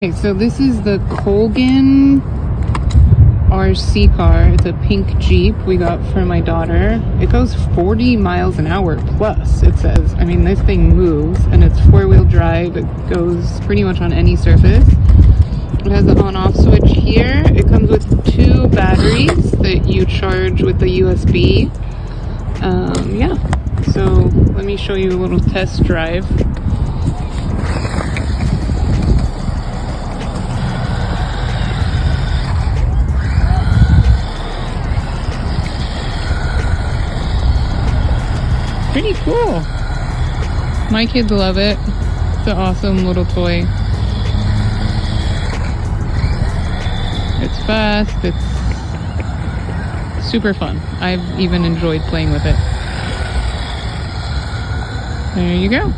Okay, so this is the Colgan RC car. It's a pink Jeep we got for my daughter. It goes 40 miles an hour plus, it says. I mean, this thing moves, and it's four-wheel drive. It goes pretty much on any surface. It has an on-off switch here. It comes with 2 batteries that you charge with the USB. Yeah, so let me show you a little test drive. Pretty cool. My kids love it. It's an awesome little toy. It's fast. It's super fun. I've even enjoyed playing with it. There you go.